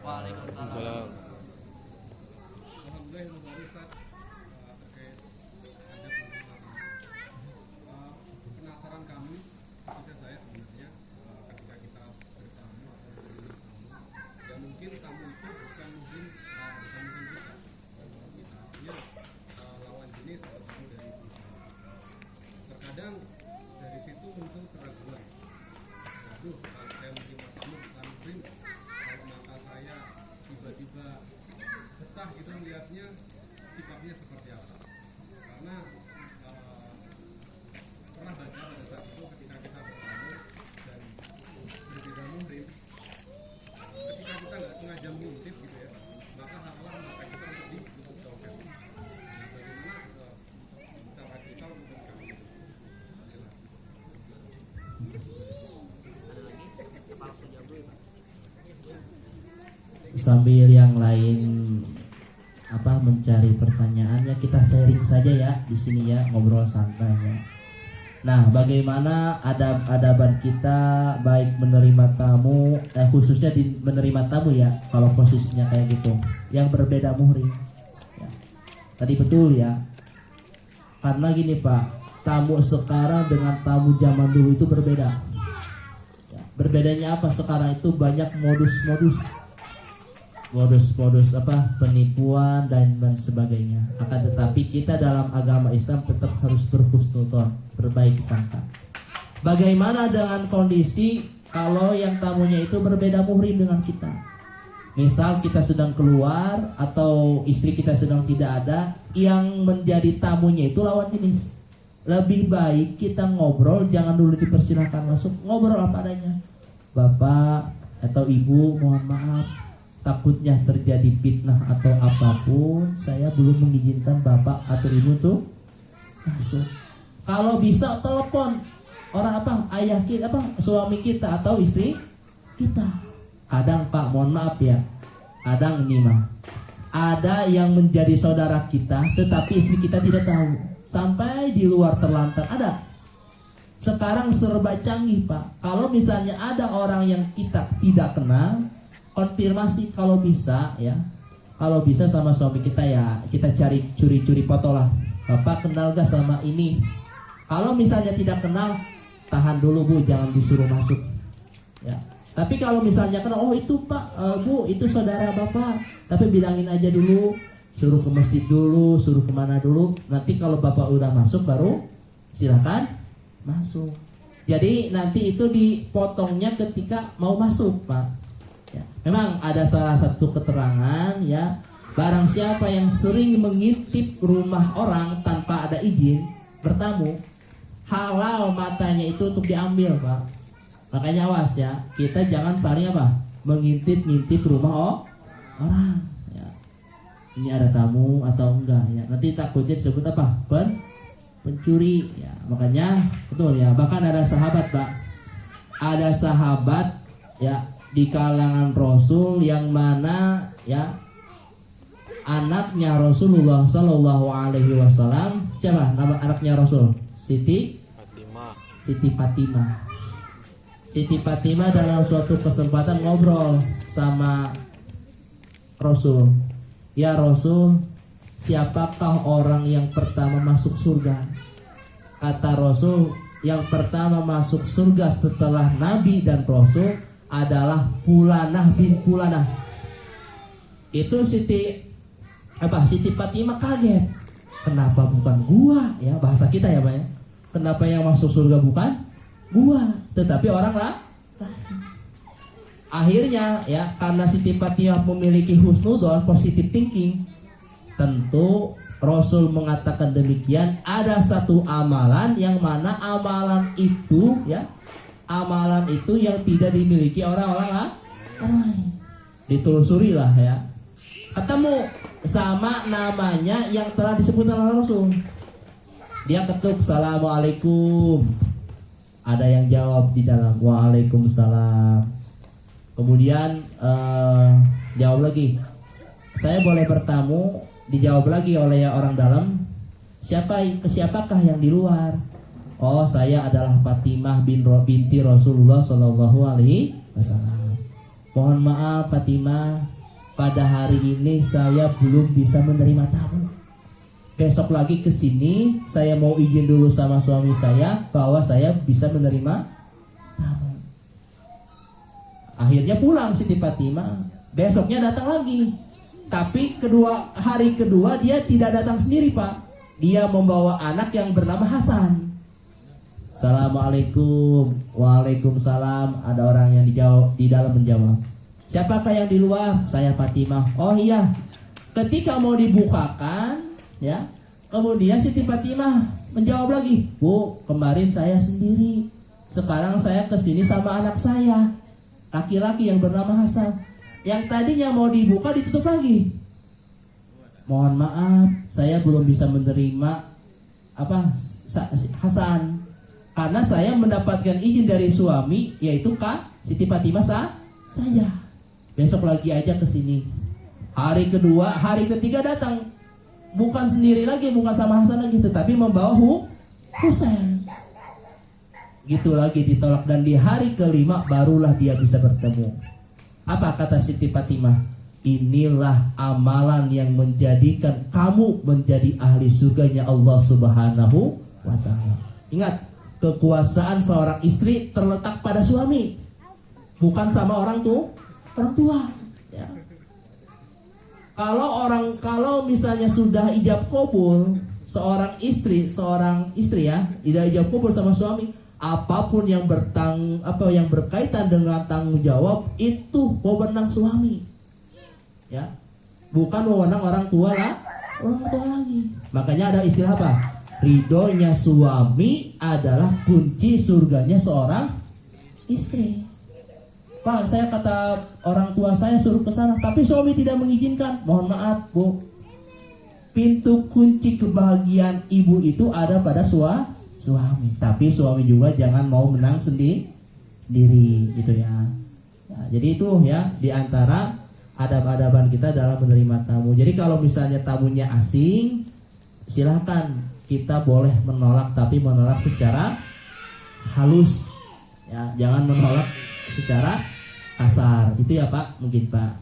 Waalaikumsalam. Alhamdulillah ilmu baru Ustaz terkait adab penasaran kami khususnya saya sebenarnya ketika kita bertamu atau menerima tamu ya mungkin tamu itu bukan mungkin kita dia lawan jenis atau tamu dari kita terkadang dari situ muncul keraguan waduh kalau saya menerima tamu bukan muhrim kalau mata saya tiba-tiba betah gitu melihatnya sifatnya seperti apa karena pernah baca pada saat itu ketika kita bertamu dan berbeda muhrim ketika kita nggak sengaja mengintip gitu ya maka harapan mata kita untuk ditutup jauhkan bagaimana cara kita untuk kami sambil yang lain mencari pertanyaannya, kita sharing saja ya di sini ya, ngobrol santai ya. Nah, bagaimana adab-adaban kita baik menerima tamu, khususnya di menerima tamu ya, kalau posisinya kayak gitu, yang berbeda muhrim. Ya. Tadi betul ya, karena gini Pak, tamu sekarang dengan tamu zaman dulu itu berbeda. Ya. Berbedanya apa? Sekarang itu banyak modus-modus penipuan dan sebagainya. Akan tetapi kita dalam agama Islam tetap harus berhusnudzon, berbaik sangka. Bagaimana dengan kondisi kalau yang tamunya itu berbeda muhrim dengan kita? Misal kita sedang keluar atau istri kita sedang tidak ada, yang menjadi tamunya itu lawan jenis. Lebih baik kita ngobrol, jangan dulu dipersilahkan masuk, ngobrol apa adanya. Bapak atau ibu, mohon maaf, takutnya terjadi fitnah atau apapun, saya belum mengizinkan bapak atau ibu tuh masuk. Kalau bisa telepon orang ayah kita, suami kita atau istri kita. Kadang Pak, mohon maaf ya, kadang ini mah ada yang menjadi saudara kita, tetapi istri kita tidak tahu, sampai di luar terlantar ada. Sekarang serba canggih Pak. Kalau misalnya ada orang yang kita tidak kenal, konfirmasi kalau bisa ya, kalau bisa sama suami kita ya, kita cari curi-curi foto lah. Bapak kenal gak sama ini? Kalau misalnya tidak kenal, tahan dulu Bu, jangan disuruh masuk. Ya. Tapi kalau misalnya kenal, oh itu Pak, Bu, itu saudara Bapak, tapi bilangin aja dulu, suruh ke masjid dulu, suruh kemana dulu. Nanti kalau Bapak udah masuk baru silakan masuk. Jadi nanti itu dipotongnya ketika mau masuk Pak. Ya, memang ada salah satu keterangan ya, barang siapa yang sering mengintip rumah orang tanpa ada izin bertamu, halal matanya itu untuk diambil Pak. Makanya awas ya, kita jangan saling mengintip-ngintip rumah orang ya. Ini ada tamu atau enggak ya, nanti takutnya disebut pencuri ya. Makanya betul ya, bahkan ada sahabat Pak, ada sahabat ya di kalangan Rasul yang mana ya anaknya Rasulullah Sallallahu Alaihi Wasallam, siapa nama anaknya Rasul? Siti Fatimah. Siti Fatimah dalam suatu kesempatan ngobrol sama Rasul. Ya Rasul, siapakah orang yang pertama masuk surga? Kata Rasul, yang pertama masuk surga setelah Nabi dan Rasul adalah Fulanah bin Fulanah. Itu Siti Fatimah kaget. Kenapa bukan gua ya, bahasa kita ya Pak ya. Kenapa yang masuk surga bukan gua, tetapi orang lain. Akhirnya ya, karena Siti Fatimah memiliki husnudzon, positive thinking, tentu Rasul mengatakan demikian. Ada satu amalan yang mana amalan itu ya, amalan itu yang tidak dimiliki orang-orang lain. Ditelusurilah ya, ketemu sama namanya yang telah disebutkan oleh Rasul. Dia ketuk, Assalamualaikum. Ada yang jawab di dalam, Waalaikumsalam. Kemudian jawab lagi, saya boleh bertamu. Dijawab lagi oleh orang dalam, siapakah yang di luar? Oh, saya adalah Fatimah binti Rasulullah Sallallahu Alaihi Wasallam. mohon maaf Fatimah, pada hari ini saya belum bisa menerima tamu. Besok lagi ke sini saya mau izin dulu sama suami saya bahwa saya bisa menerima tamu. Akhirnya pulang Siti Fatimah. Besoknya datang lagi. Tapi hari kedua dia tidak datang sendiri, Pak. Dia membawa anak yang bernama Hasan. Assalamualaikum. Waalaikumsalam. Ada orang yang di dalam menjawab. Siapakah yang di luar? Saya Fatimah. Oh iya. Ketika mau dibukakan, ya, kemudian Siti Fatimah menjawab lagi, Bu, kemarin saya sendiri. Sekarang saya kesini sama anak saya, laki-laki yang bernama Hasan. Yang tadinya mau dibuka ditutup lagi. Mohon maaf, saya belum bisa menerima Hasan. Karena saya mendapatkan izin dari suami, yaitu Kak Siti Fatimah saya. Besok lagi aja ke sini. Hari kedua, hari ketiga datang. Bukan sendiri lagi, bukan sama Hasan lagi, tetapi membawa Husain. Gitu lagi ditolak, dan di hari kelima barulah dia bisa bertemu. Apa kata Siti Fatimah? Inilah amalan yang menjadikan kamu menjadi ahli surganya Allah Subhanahu wa ta'ala. Ingat, kekuasaan seorang istri terletak pada suami, bukan sama orang tua. Ya. Kalau misalnya sudah ijab kabul seorang istri ya, tidak ijab kabul sama suami, apapun yang berkaitan dengan tanggung jawab itu wewenang suami. Ya. Bukan wewenang orang tua lagi. Makanya ada istilah apa? Ridhonya suami adalah kunci surganya seorang istri. Pak, saya kata orang tua saya suruh ke sana, tapi suami tidak mengizinkan. Mohon maaf, Bu. Pintu kunci kebahagiaan ibu itu ada pada suami. Tapi suami juga jangan mau menang sendiri, gitu ya. Jadi itu ya diantara adab-adaban kita dalam menerima tamu. Jadi kalau misalnya tamunya asing, silahkan. Kita boleh menolak, tapi menolak secara halus, ya, jangan menolak secara kasar. Itu ya Pak, mungkin Pak.